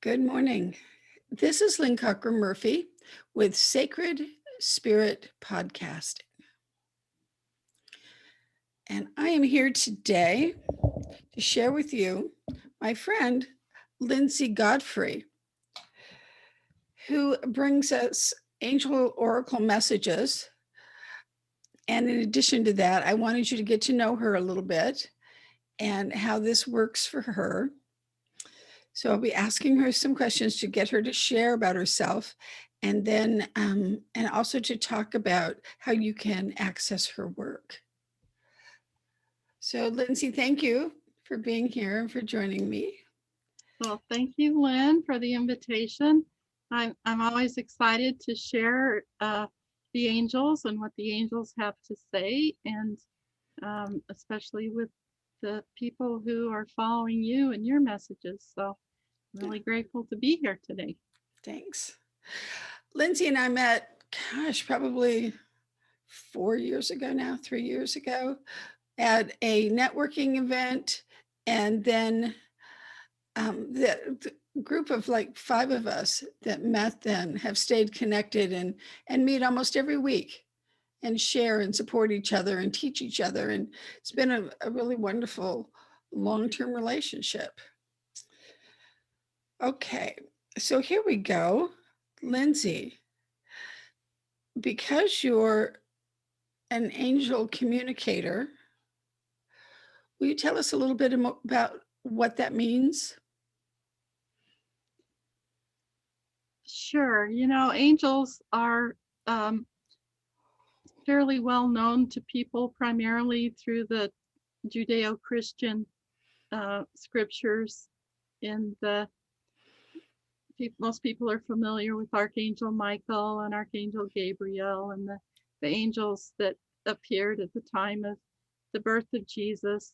Good morning. This is Lynne Cockrum-Murphy with Sacred Spirit Podcasting. And I am here today to share with you my friend, Lindsay Godfree, who brings us angel oracle messages. And in addition to that, I wanted you to get to know her a little bit and how this works for her. So I'll be asking her some questions to get her to share about herself, and then and also to talk about how you can access her work. So Lindsay, thank you for being here and for joining me. Well, thank you, Lynn, for the invitation. I'm always excited to share the angels and what the angels have to say, and especially with the people who are following you and your messages. So I'm really grateful to be here today. Thanks. Lindsay and I met, probably 4 years ago now, 3 years ago, at a networking event, and then the group of like 5 of us that met then have stayed connected and meet almost every week and share and support each other and teach each other. And it's been a really wonderful long-term relationship. Okay, so here we go. Lindsay, because you're an angel communicator, will you tell us a little bit about what that means? Sure. Angels are fairly well known to people primarily through the Judeo-Christian scriptures. In the most people are familiar with Archangel Michael and Archangel Gabriel and the angels that appeared at the time of the birth of Jesus.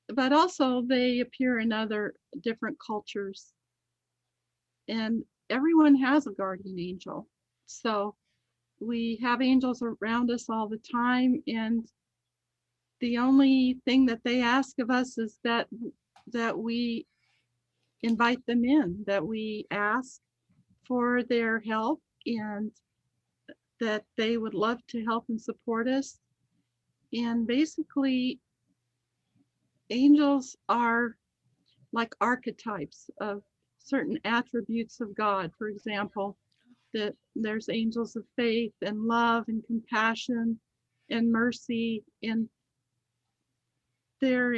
But also they appear in other different cultures. And everyone has a guardian angel. So we have angels around us all the time. And the only thing that they ask of us is that we invite them in, that we ask for their help, and that they would love to help and support us. And basically, angels are like archetypes of certain attributes of God. For example, that there's angels of faith and love and compassion and mercy, and they're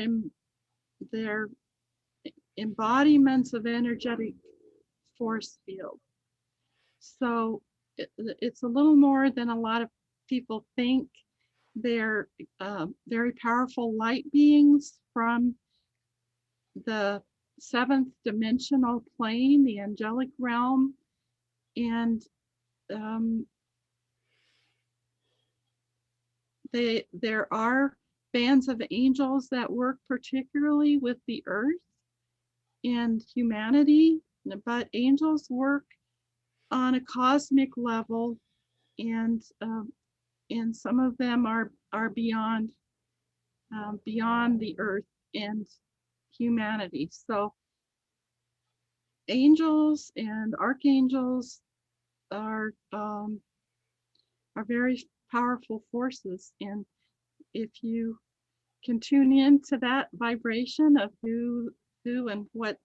embodiments of energetic force field. So it's a little more than a lot of people think. They're very powerful light beings from the 7th dimensional plane, the angelic realm. And there are bands of angels that work particularly with the earth and humanity, but angels work on a cosmic level, and some of them are beyond the earth and humanity. So angels and archangels are very powerful forces, and if you can tune into that vibration of who and what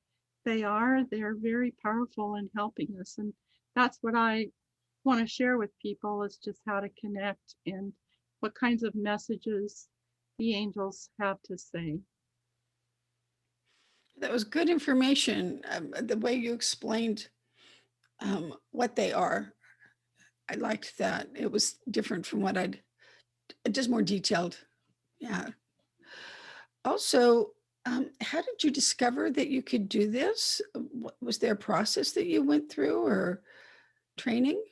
they are, they're very powerful in helping us. And that's what I want to share with people, is just how to connect and what kinds of messages the angels have to say. That was good information. The way you explained what they are, I liked that. It was different from what just more detailed. Yeah. Also, how did you discover that you could do this? Was there a process that you went through or training?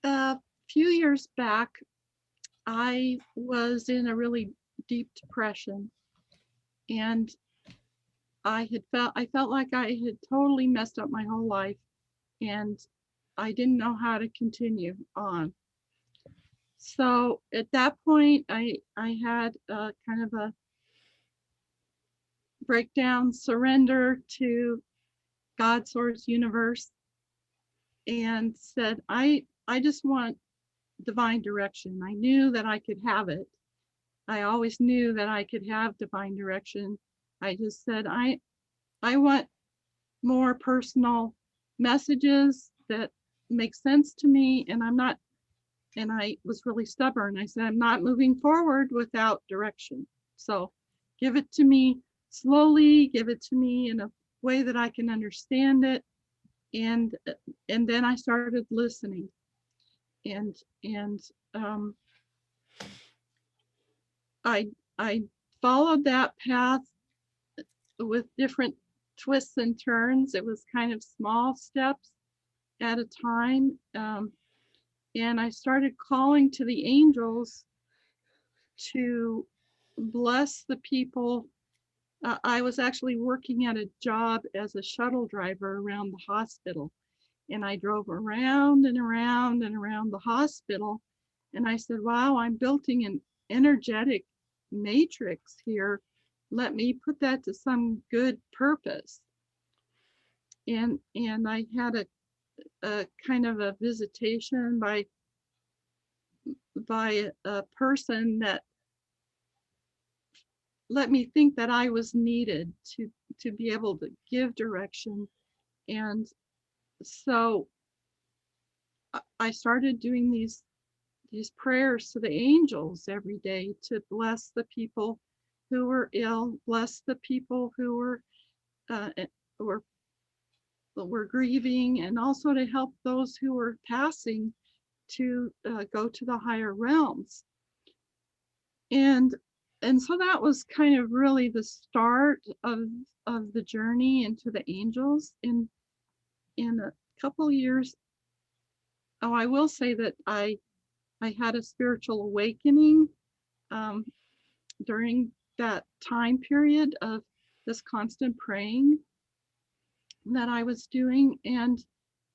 A few years back, I was in a really deep depression, and I felt like I had totally messed up my whole life, and I didn't know how to continue on. So at that point, I had kind of a break down, surrender to God, source, universe, and said, I just want divine direction. I knew that I could have it. I always knew that I could have divine direction. I just said, I want more personal messages that make sense to me. And I was really stubborn. I said, I'm not moving forward without direction. So give it to me slowly, give it to me in a way that I can understand it. And then I started listening, and um, I followed that path with different twists and turns. It was kind of small steps at a time. And I started calling to the angels to bless the people. I was actually working at a job as a shuttle driver around the hospital. And I drove around and around and around the hospital. And I said, wow, I'm building an energetic matrix here. Let me put that to some good purpose. And I had a kind of a visitation by a person that let me think that I was needed to be able to give direction. And so I started doing these prayers to the angels every day to bless the people who were ill, bless the people who uh, were were grieving, and also to help those who were passing to go to the higher realms. And so that was kind of really the start of the journey into the angels. In a couple years, oh, I will say that I had a spiritual awakening um, during that time period of this constant praying that I was doing,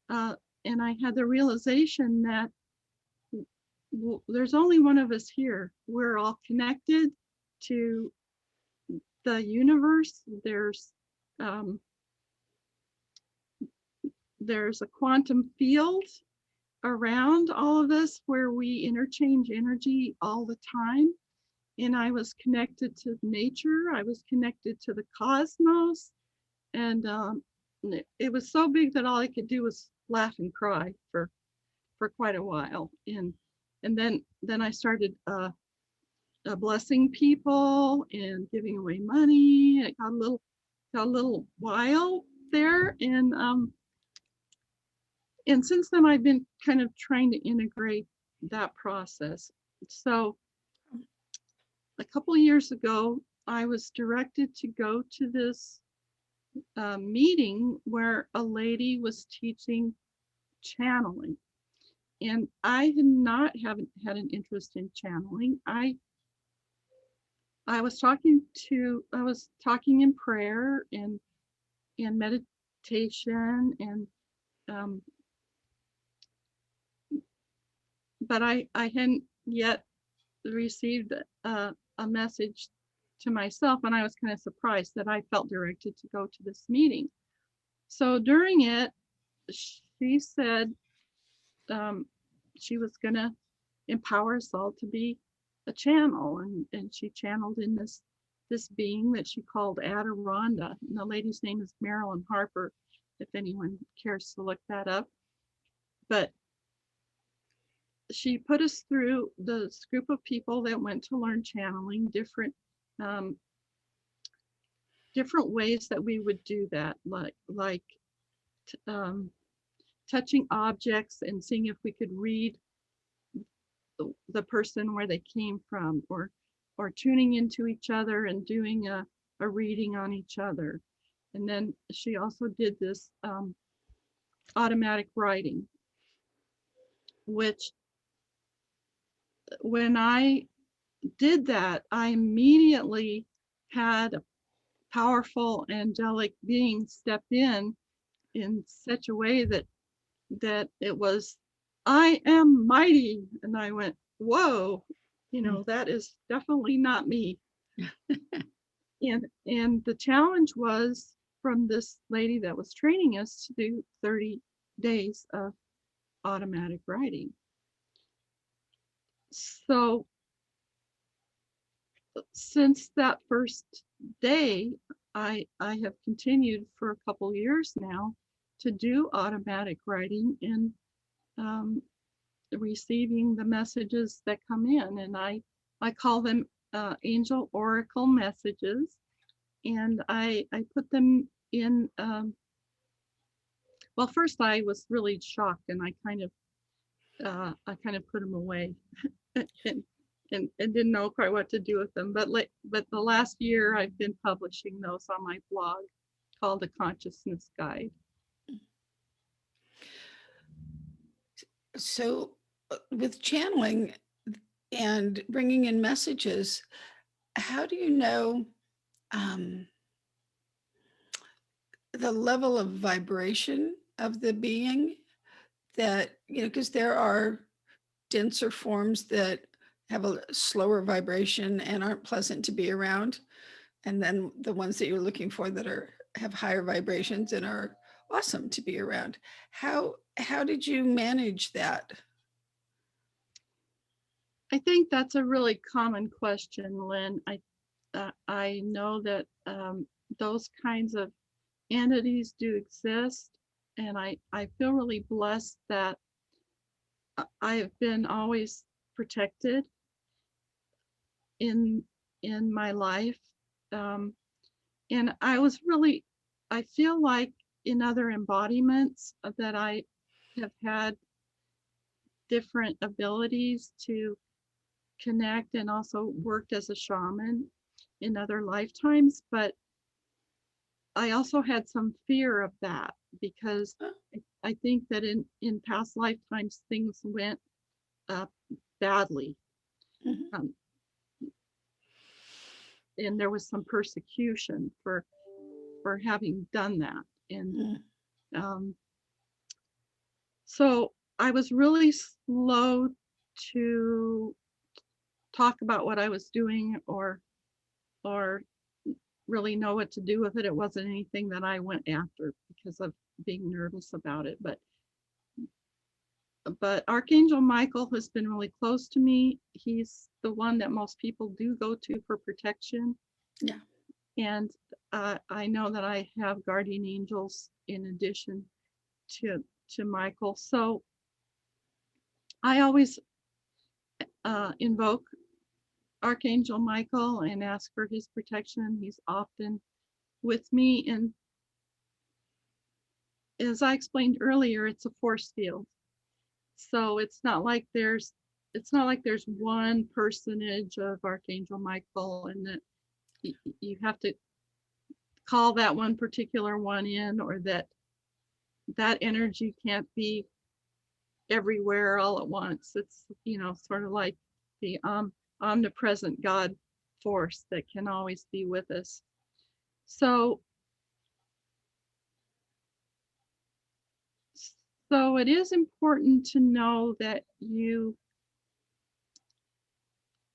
uh, and I had the realization that there's only one of us here. We're all connected to the universe. Um, there's a quantum field around all of us where we interchange energy all the time. And I was connected to nature. I was connected to the cosmos. And it was so big that all I could do was laugh and cry for quite a while. And then I started blessing people and giving away money. It got a little wild there, and since then I've been kind of trying to integrate that process. So a couple of years ago, I was directed to go to this meeting where a lady was teaching channeling. And I haven't had an interest in channeling. I was talking in prayer and meditation, and but I hadn't yet received a message to myself, and I was kind of surprised that I felt directed to go to this meeting. So during it, she said she was going to empower us all to be a channel, and she channeled in this being that she called Adironda. And the lady's name is Marilyn Harper, if anyone cares to look that up. But she put us through this group of people that went to learn channeling, different ways that we would do that, like touching objects and seeing if we could read the person where they came from, or tuning into each other and doing a reading on each other. And then she also did this automatic writing, which when I did that, I immediately had a powerful angelic being step in such a way that it was, I am mighty. And I went, whoa, that is definitely not me. And the challenge was from this lady that was training us to do 30 days of automatic writing. So since that first day, I have continued for a couple years now to do automatic writing and receiving the messages that come in, and I call them angel oracle messages, and I put them in. Well, first I was really shocked, and I kind of put them away, and, and didn't know quite what to do with them. But the last year I've been publishing those on my blog called The Consciousness Guide. So with channeling and bringing in messages, how do you know the level of vibration of the being that, because there are denser forms that have a slower vibration and aren't pleasant to be around. And then the ones that you're looking for that have higher vibrations and are awesome to be around. How did you manage that? I think that's a really common question, Lynn. I know that those kinds of entities do exist, and I feel really blessed that I have been always protected in my life. Um, and I feel like in other embodiments that I have had different abilities to connect and also worked as a shaman in other lifetimes, but I also had some fear of that because I think that in past lifetimes things went badly. Mhm. Um, and there was some persecution for having done that. And Mm. so I was really slow to talk about what I was doing or really know what to do with it. It wasn't anything that I went after because of being nervous about it. But Archangel Michael has been really close to me. He's the one that most people do go to for protection. Yeah. And I know that I have guardian angels in addition to Michael. So I always invoke Archangel Michael and ask for his protection. He's often with me. And as I explained earlier, it's a force field. So it's not like there's one personage of Archangel Michael and that you have to call that one particular one in, or that energy can't be everywhere all at once. It's, sort of like the omnipresent God force that can always be with us. So it is important to know that you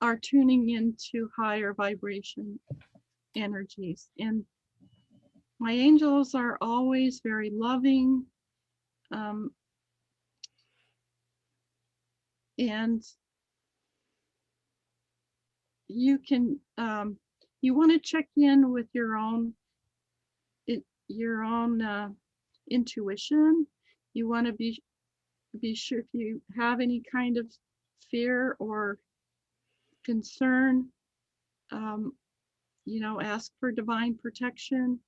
are tuning into higher vibration energies. And my angels are always very loving. And you can, you want to check in with your own intuition. You want to be sure if you have any kind of fear or concern, ask for divine protection.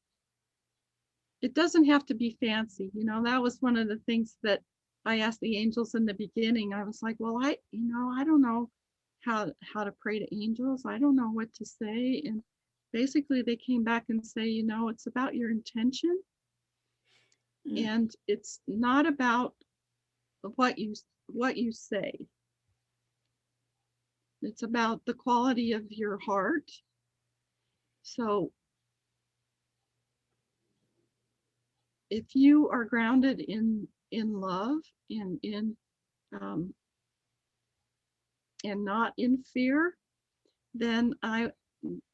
It doesn't have to be fancy. That was one of the things that I asked the angels in the beginning. I was like, well, I don't know how to pray to angels. I don't know what to say. And basically they came back and say, it's about your intention. Mm. And it's not about what you say. It's about the quality of your heart. So if you are grounded in love and in and not in fear, then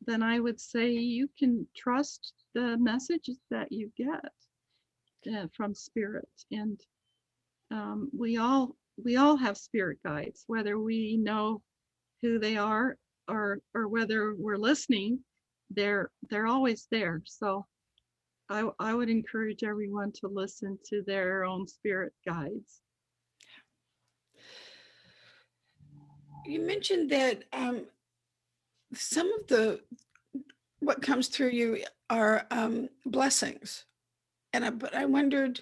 then I would say you can trust the messages that you get from spirit. And we all have spirit guides, whether we know who they are or whether we're listening. They're always there. So I would encourage everyone to listen to their own spirit guides. You mentioned that some of what comes through you are blessings, but I wondered,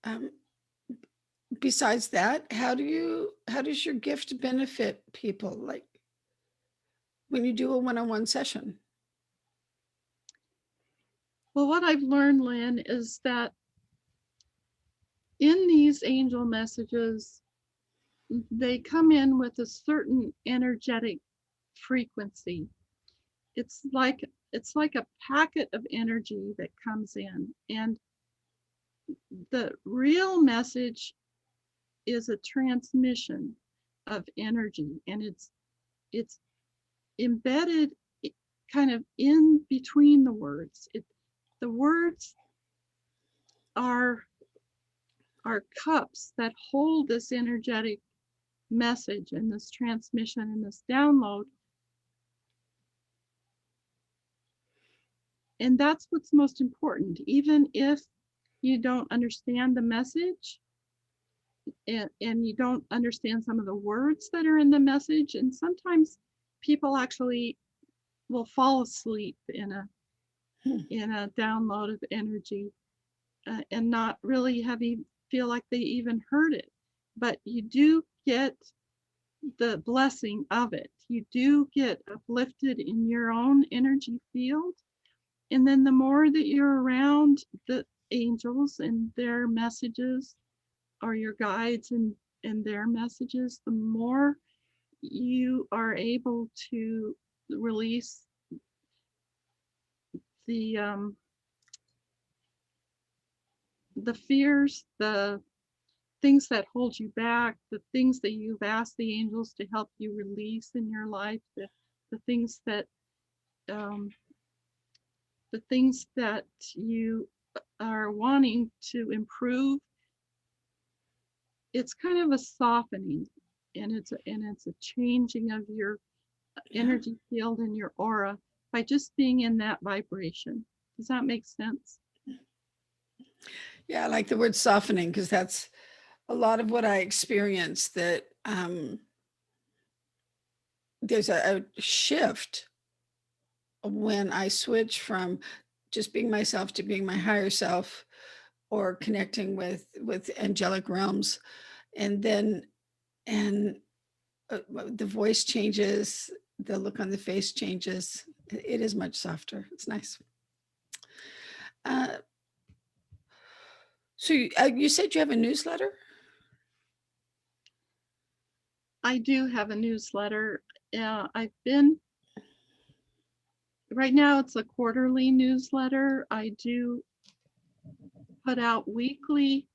um, besides that, how does your gift benefit people, like when you do a one-on-one session? Well, what I've learned, Lynn, is that in these angel messages, they come in with a certain energetic frequency. It's like a packet of energy that comes in, and the real message is a transmission of energy, and it's embedded kind of in between the words. The words are cups that hold this energetic message and this transmission and this download. And that's what's most important. Even if you don't understand the message and you don't understand some of the words that are in the message, and sometimes people actually will fall asleep in a download of energy and not really feel like they even heard it. But you do get the blessing of it. You do get uplifted in your own energy field. And then the more that you're around the angels and their messages, or your guides and their messages, the more you are able to release the fears, the things that hold you back, the things that you've asked the angels to help you release in your life, the things that you are wanting to improve. It's kind of a softening, and it's a changing of your energy field and your aura by just being in that vibration. Does that make sense? Yeah, I like the word softening, because that's a lot of what I experience, that there's a shift when I switch from just being myself to being my higher self, or connecting with angelic realms. And then the voice changes, the look on the face changes. It is much softer. It's nice. So you said you have a newsletter? I do have a newsletter. Right now it's a quarterly newsletter. I do put out weekly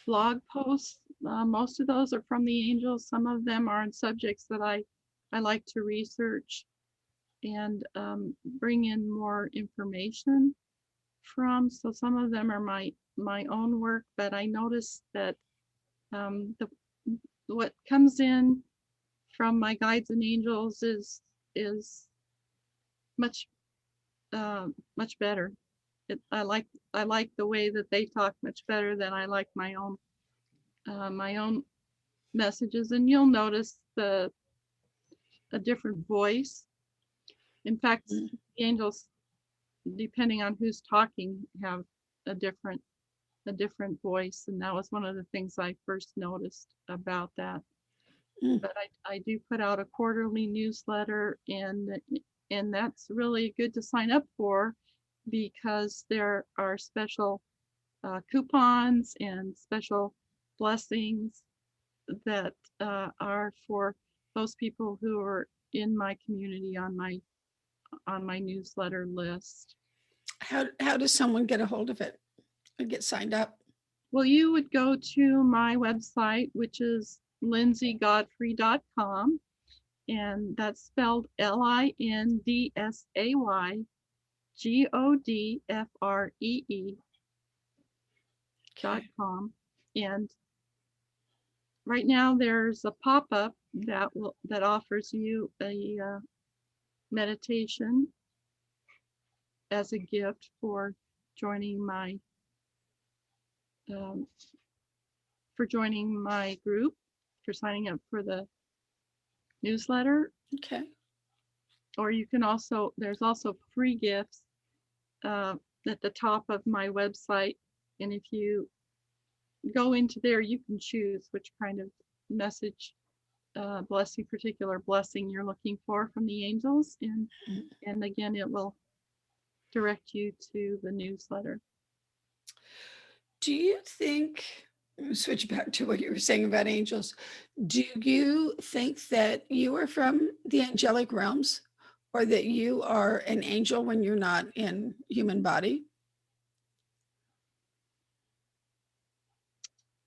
blog posts. Most of those are from the angels. Some of them are on subjects that I like to research and bring in more information from. So some of them are my own work, but I noticed that what comes in from my guides and angels is much much better. I like the way that they talk much better than I like my own messages. And you'll notice a different voice. In fact, the angels, depending on who's talking, have a different voice, and that was one of the things I first noticed about that. But I do put out a quarterly newsletter, and that's really good to sign up for, because there are special coupons and special blessings that are for those people who are in my community on my newsletter list. How does someone get a hold of it and get signed up? Well, you would go to my website, which is lindsaygodfree.com, and that's spelled LINDSAYGODFREE.com. And right now there's a pop-up that offers you a meditation as a gift for joining my um, group, for signing up for the newsletter. Okay. Or you can also, there's also free gifts at the top of my website. And if you go into there, you can choose which kind of message, particular blessing you're looking for from the angels. And again, it will direct you to the newsletter. Do you think, switch back to what you were saying about angels, do you think that you are from the angelic realms, or that you are an angel when you're not in human body?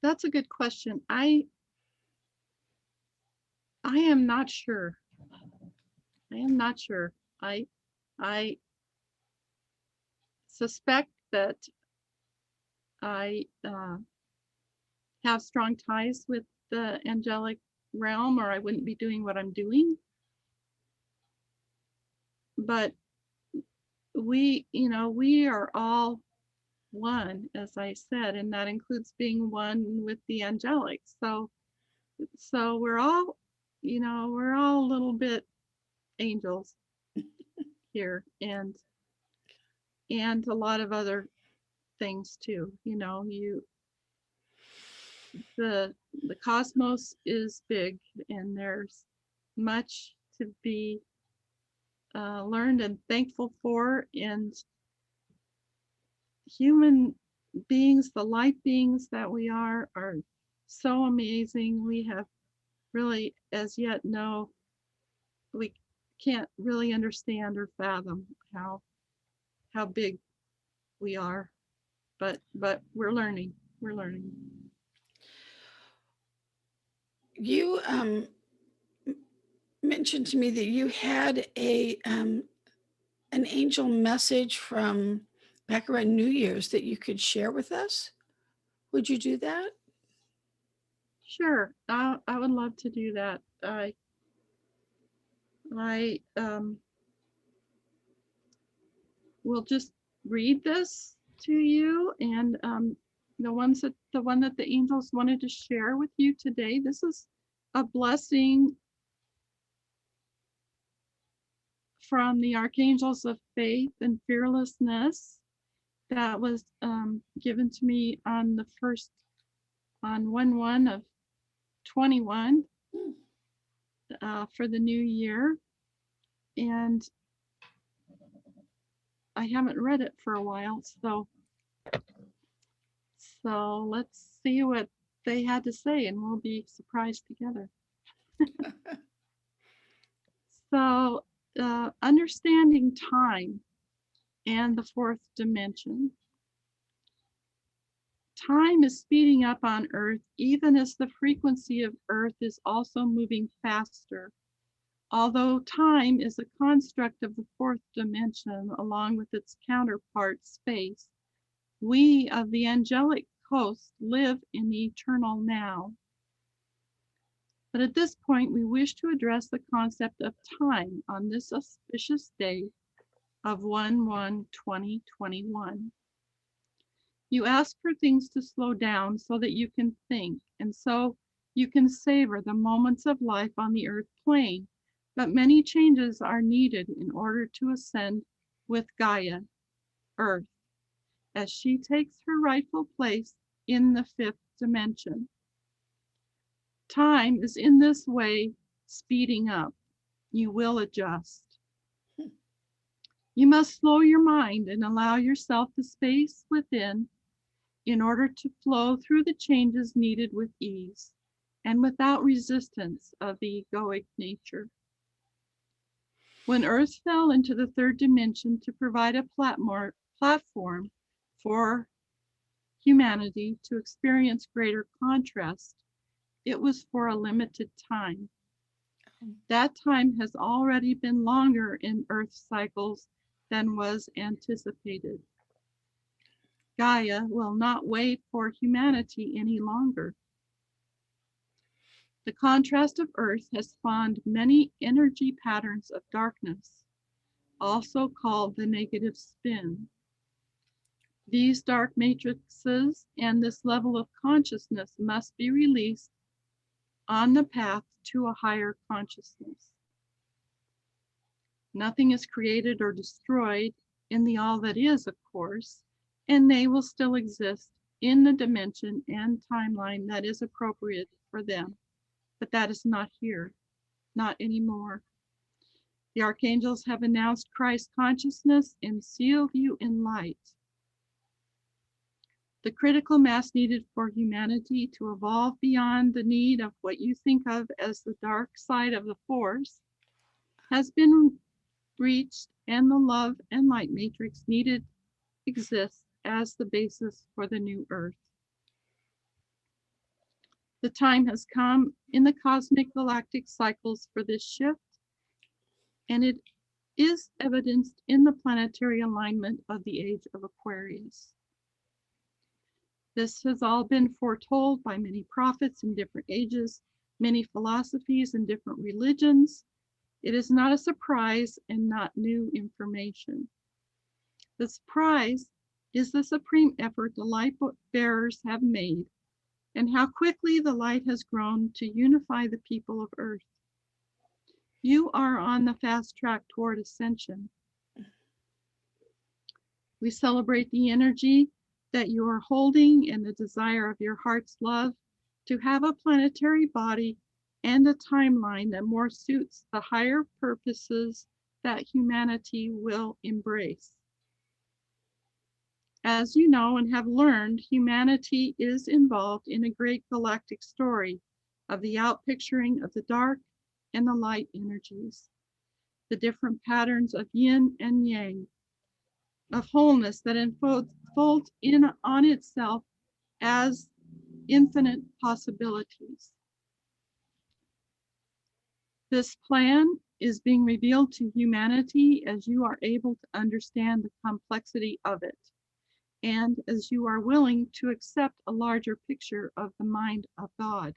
That's a good question. I am not sure. I am not sure. I suspect that I have strong ties with the angelic realm, or I wouldn't be doing what I'm doing. But we are all one, as I said, and that includes being one with the angelic. So we're all, we're all a little bit angels here, and a lot of other things too. The cosmos is big, and there's much to be learned and thankful for. And human beings, the light beings that we are so amazing. We have really, as yet, we can't really understand or fathom how big we are, but we're learning. You mentioned to me that you had an angel message from back around New Year's that you could share with us. Would you do that? Sure, I would love to do that. I will just read this to you, and the one that the angels wanted to share with you today. This is a blessing from the Archangels of Faith and Fearlessness that was given to me on 1/1 of 21 for the new year. And I haven't read it for a while, so let's see what they had to say, and we'll be surprised together. So, understanding time and the fourth dimension. Time is speeding up on Earth, even as the frequency of Earth is also moving faster. Although time is a construct of the fourth dimension, along with its counterpart, space, we of the angelic host live in the eternal now. But at this point, we wish to address the concept of time on this auspicious day of 1/1/2021. You ask for things to slow down so that you can think, and so you can savor the moments of life on the earth plane. But many changes are needed in order to ascend with Gaia, Earth, as she takes her rightful place in the fifth dimension. Time is in this way speeding up. You will adjust. You must slow your mind and allow yourself the space within in order to flow through the changes needed with ease and without resistance of the egoic nature. When Earth fell into the third dimension to provide a platform for humanity to experience greater contrast, it was for a limited time. That time has already been longer in Earth cycles than was anticipated. Gaia will not wait for humanity any longer. The contrast of Earth has spawned many energy patterns of darkness, also called the negative spin. These dark matrices and this level of consciousness must be released on the path to a higher consciousness. Nothing is created or destroyed in the all that is, of course, and they will still exist in the dimension and timeline that is appropriate for them. But that is not here, not anymore. The archangels have announced Christ consciousness and sealed you in light. The critical mass needed for humanity to evolve beyond the need of what you think of as the dark side of the force has been reached, and the love and light matrix needed exists as the basis for the new earth. The time has come in the cosmic galactic cycles for this shift, and it is evidenced in the planetary alignment of the age of Aquarius. This has all been foretold by many prophets in different ages, many philosophies and different religions. It is not a surprise and not new information. The surprise is the supreme effort the light bearers have made and how quickly the light has grown to unify the people of Earth. You are on the fast track toward ascension. We celebrate the energy that you are holding and the desire of your heart's love to have a planetary body and a timeline that more suits the higher purposes that humanity will embrace. As you know and have learned, humanity is involved in a great galactic story of the outpicturing of the dark and the light energies, the different patterns of yin and yang, of wholeness that unfolds in on itself as infinite possibilities. This plan is being revealed to humanity as you are able to understand the complexity of it, and as you are willing to accept a larger picture of the mind of God.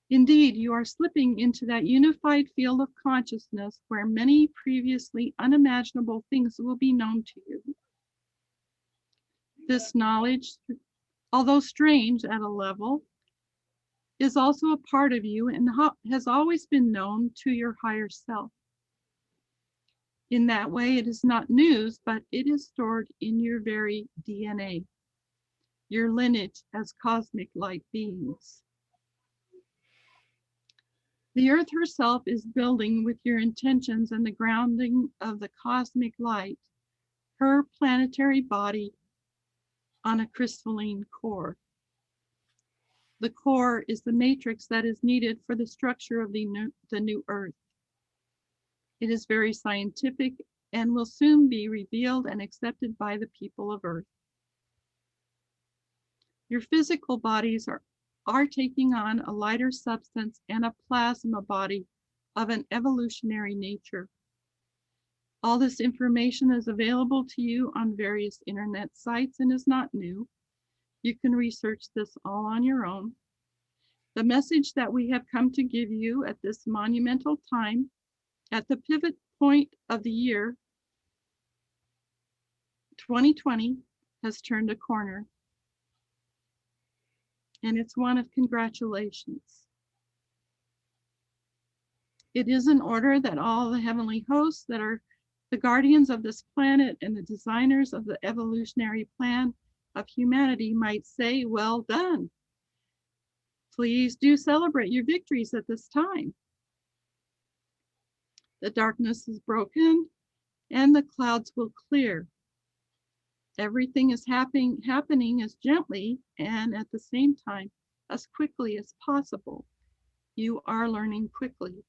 Indeed, you are slipping into that unified field of consciousness where many previously unimaginable things will be known to you. This knowledge, although strange at a level, is also a part of you and has always been known to your higher self. In that way, it is not news, but it is stored in your very DNA, your lineage as cosmic light beings. The earth herself is building with your intentions and the grounding of the cosmic light, her planetary body on a crystalline core. The core is the matrix that is needed for the structure of the new earth. It is very scientific and will soon be revealed and accepted by the people of Earth. Your physical bodies are taking on a lighter substance and a plasma body of an evolutionary nature. All this information is available to you on various internet sites and is not new. You can research this all on your own. The message that we have come to give you at this monumental time, at the pivot point of the year 2020, has turned a corner. And it's one of congratulations. It is in order that all the heavenly hosts that are the guardians of this planet and the designers of the evolutionary plan of humanity might say, well done. Please do celebrate your victories at this time. The darkness is broken and the clouds will clear. Everything is happening as gently and at the same time as quickly as possible. You are learning quickly.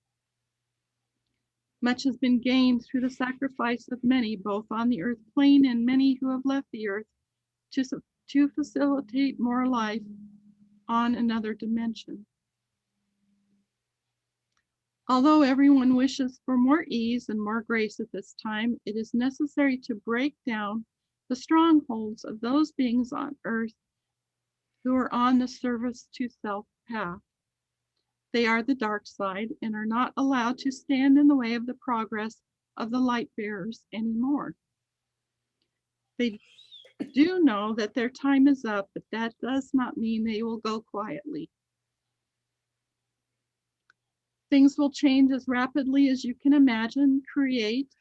Much has been gained through the sacrifice of many, both on the earth plane and many who have left the earth to facilitate more life on another dimension. Although everyone wishes for more ease and more grace at this time, it is necessary to break down the strongholds of those beings on earth who are on the service to self path. They are the dark side and are not allowed to stand in the way of the progress of the light bearers anymore. They do know that their time is up, but that does not mean they will go quietly. Things will change as rapidly as you can imagine, create,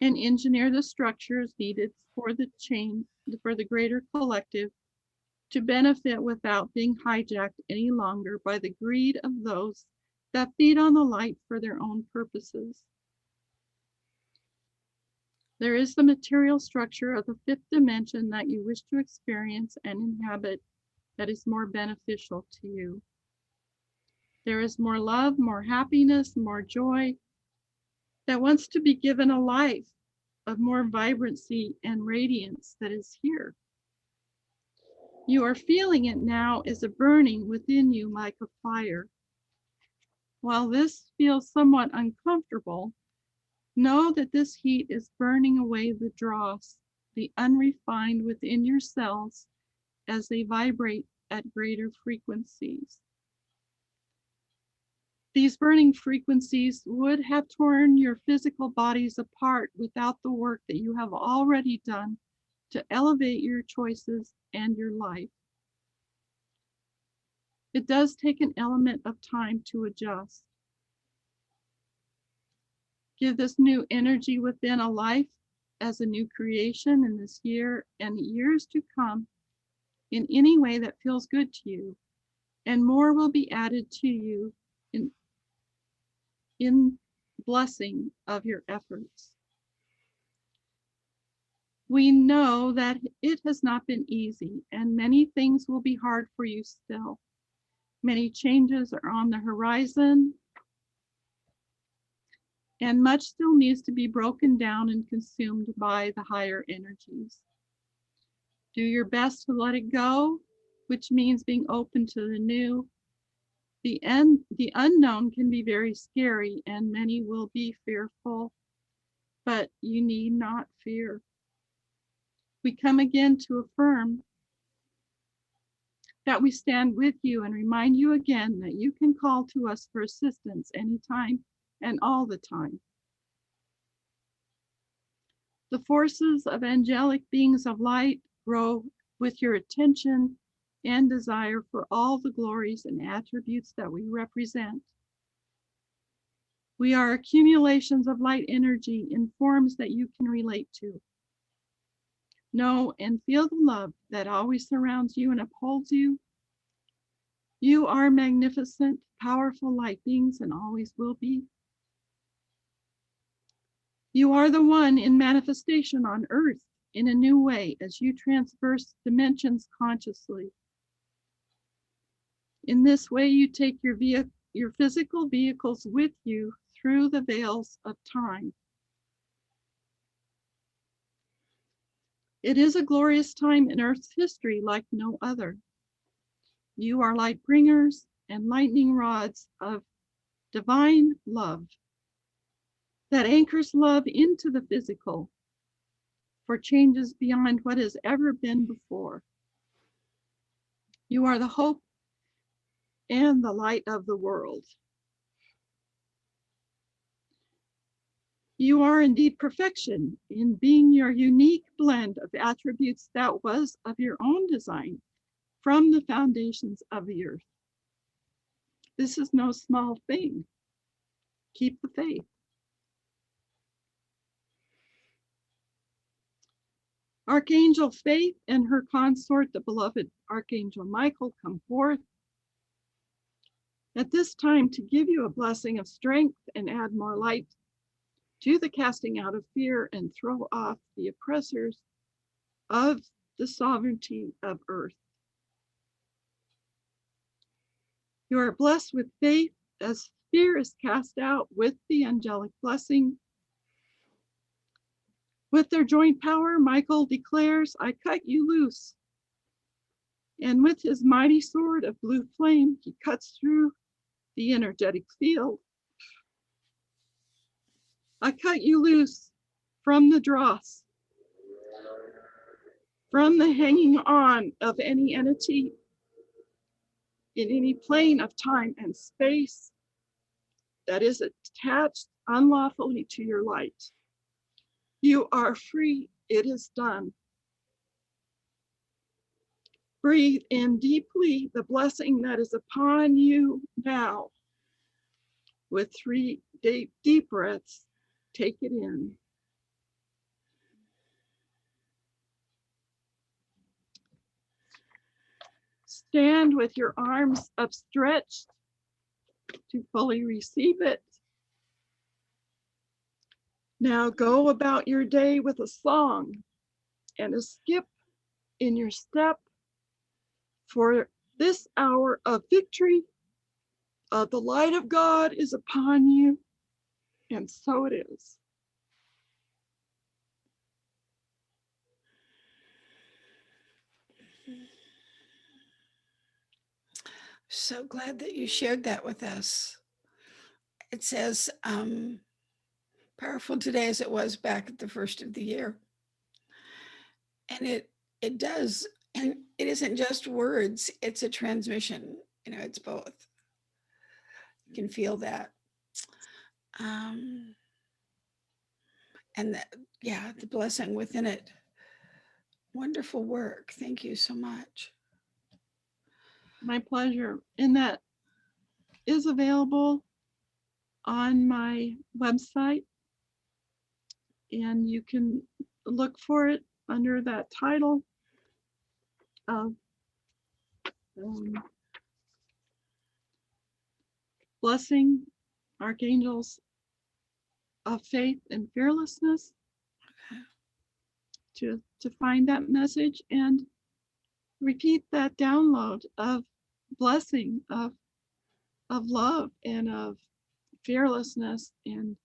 and engineer the structures needed for the change, for the greater collective to benefit without being hijacked any longer by the greed of those that feed on the light for their own purposes. There is the material structure of the fifth dimension that you wish to experience and inhabit that is more beneficial to you. There is more love, more happiness, more joy that wants to be given a life of more vibrancy and radiance that is here. You are feeling it now as a burning within you like a fire. While this feels somewhat uncomfortable, know that this heat is burning away the dross, the unrefined within your cells as they vibrate at greater frequencies. These burning frequencies would have torn your physical bodies apart without the work that you have already done to elevate your choices and your life. It does take an element of time to adjust. Give this new energy within a life as a new creation in this year and years to come in any way that feels good to you, and more will be added to you in blessing of your efforts. We know that it has not been easy, and many things will be hard for you still. Many changes are on the horizon, and much still needs to be broken down and consumed by the higher energies. Do your best to let it go, which means being open to the new. The unknown can be very scary, and many will be fearful, but you need not fear. We come again to affirm that we stand with you and remind you again that you can call to us for assistance anytime and all the time. The forces of angelic beings of light grow with your attention and desire for all the glories and attributes that we represent. We are accumulations of light energy in forms that you can relate to. Know and feel the love that always surrounds you and upholds you. You are magnificent, powerful light beings and always will be. You are the one in manifestation on earth in a new way as you traverse dimensions consciously. In this way, you take your physical vehicles with you through the veils of time. It is a glorious time in Earth's history like no other. You are light bringers and lightning rods of divine love that anchors love into the physical for changes beyond what has ever been before. You are the hope and the light of the world. You are indeed perfection in being your unique blend of attributes that was of your own design from the foundations of the earth. This is no small thing. Keep the faith. Archangel Faith and her consort, the beloved Archangel Michael, come forth at this time to give you a blessing of strength and add more light to the casting out of fear and throw off the oppressors of the sovereignty of earth. You are blessed with faith as fear is cast out with the angelic blessing. With their joint power, Michael declares, I cut you loose. And with his mighty sword of blue flame, he cuts through the energetic field I cut you loose from the dross, from the hanging on of any entity in any plane of time and space that is attached unlawfully to your light. You are free. It is done. Breathe in deeply the blessing that is upon you now. With 3 deep breaths, take it in. Stand with your arms upstretched to fully receive it. Now go about your day with a song and a skip in your step, for this hour of victory the light of God is upon you, and so it is. So glad that you shared that with us. It says, powerful today as it was back at the first of the year. And it does, and it isn't just words, it's a transmission. It's both. You can feel that. And that, yeah, the blessing within it. Wonderful work. Thank you so much. My pleasure. And that is available on my website, and you can look for it under that title of Blessing, Archangels of Faith and Fearlessness, to find that message and repeat that download of blessing, of love, and of fearlessness. And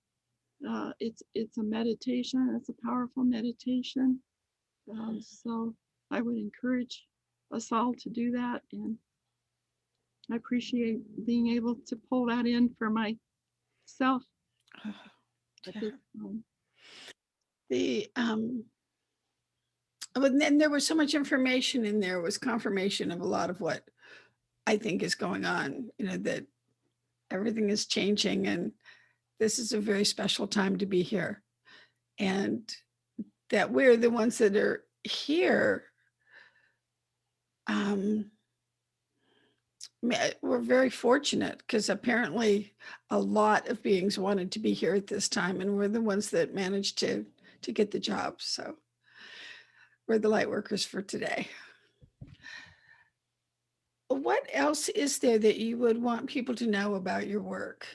it's a meditation. It's a powerful meditation. So I would encourage us all to do that, and I appreciate being able to pull that in for myself. Oh, At yeah. this time. But then there was so much information in there. It was confirmation of a lot of what I think is going on, that everything is changing, and this is a very special time to be here. And that we're the ones that are here. We're very fortunate, because apparently a lot of beings wanted to be here at this time, and we're the ones that managed to get the job. So we're the light workers for today. What else is there that you would want people to know about your work?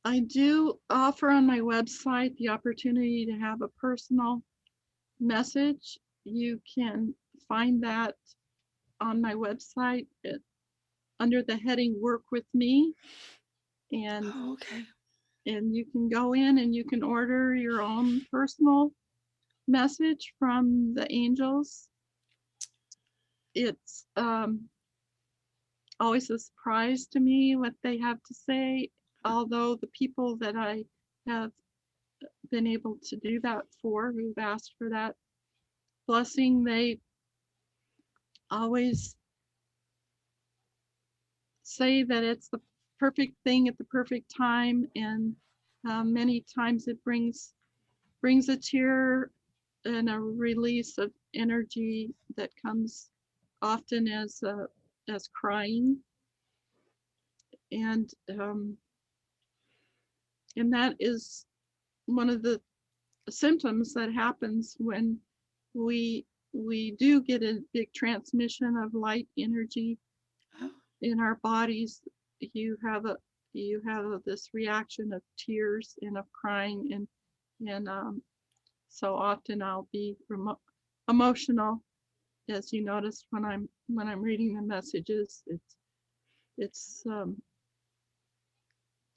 I do offer on my website the opportunity to have a personal message. You can find that on my website under the heading Work with Me. And, Oh, okay. and you can go in and you can order your own personal message from the angels. It's always a surprise to me what they have to say, although the people that I have been able to do that for, who've asked for that blessing, they always say that it's the perfect thing at the perfect time, and many times it brings a tear and a release of energy that comes often as crying, and that is one of the symptoms that happens when we do get a big transmission of light energy in our bodies. You have this reaction of tears and of crying, and so often I'll be emotional, as you notice when I'm reading the messages. It's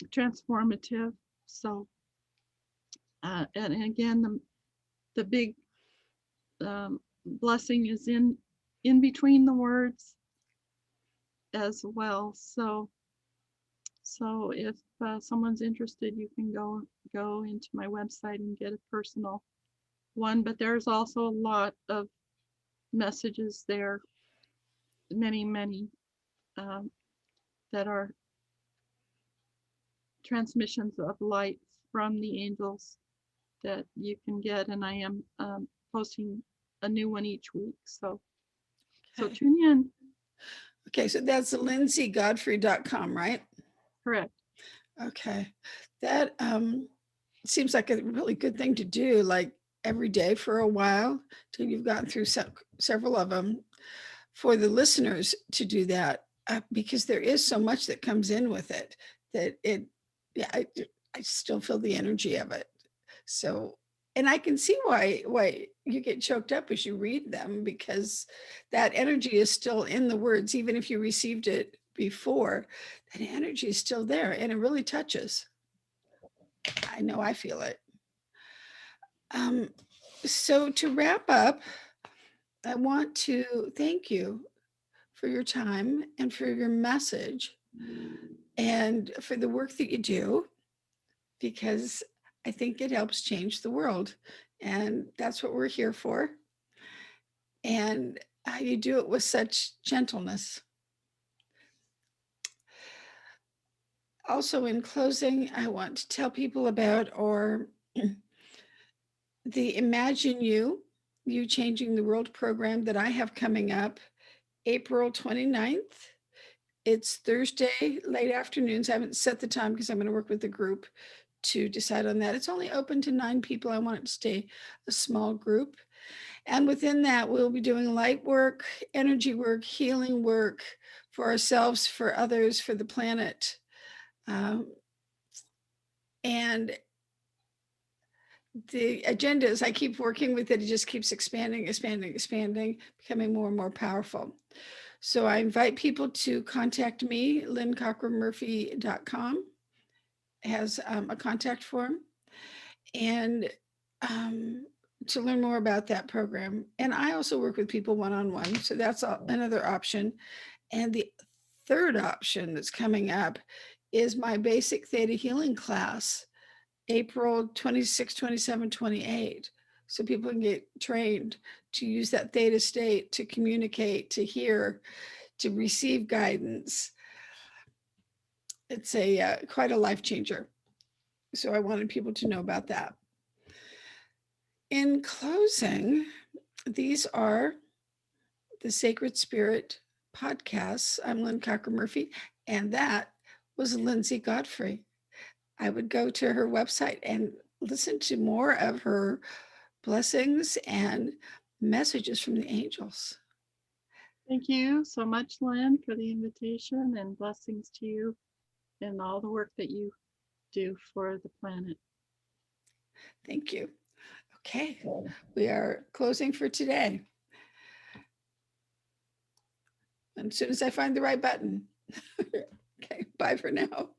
transformative. So and again, the big blessing is in between the words. as well. So if someone's interested, you can go into my website and get a personal one. But there's also a lot of messages there, many um, that are transmissions of light from the angels that you can get, and I am posting a new one each week. So Okay. tune in. Okay, so that's lindsaygodfree.com, right? Correct. Okay. That seems like a really good thing to do, like every day for a while till you've gotten through several of them. For the listeners to do that, because there is so much that comes in with it that yeah, I still feel the energy of it. So, and I can see why you get choked up as you read them, because that energy is still in the words, even if you received it before. That energy is still there, and it really touches. I know I feel it. So to wrap up, I want to thank you for your time and for your message and for the work that you do, because I think it helps change the world. And that's what we're here for. And you do it with such gentleness. Also, in closing, I want to tell people about the Imagine You Changing the World program that I have coming up April 29th. It's Thursday, late afternoons. I haven't set the time because I'm going to work with the group to decide on that. It's only open to 9 people. I want it to stay a small group. And within that, we'll be doing light work, energy work, healing work for ourselves, for others, for the planet. And the agenda is I keep working with it. It just keeps expanding, becoming more and more powerful. So I invite people to contact me. LynneCockrum-Murphy.com has a contact form, and to learn more about that program. And I also work with people one-on-one. So that's another option. And the third option that's coming up is my basic theta healing class, April 26, 27, 28. So people can get trained to use that theta state to communicate, to hear, to receive guidance. It's quite a life changer. So I wanted people to know about that. In closing, these are the Sacred Spirit podcasts. I'm Lynne Cockrum-Murphy, and that was Lindsay Godfree. I would go to her website and listen to more of her blessings and messages from the angels. Thank you so much, Lynn, for the invitation, and blessings to you and all the work that you do for the planet. Thank you. Okay, we are closing for today. And as soon as I find the right button. Okay, bye for now.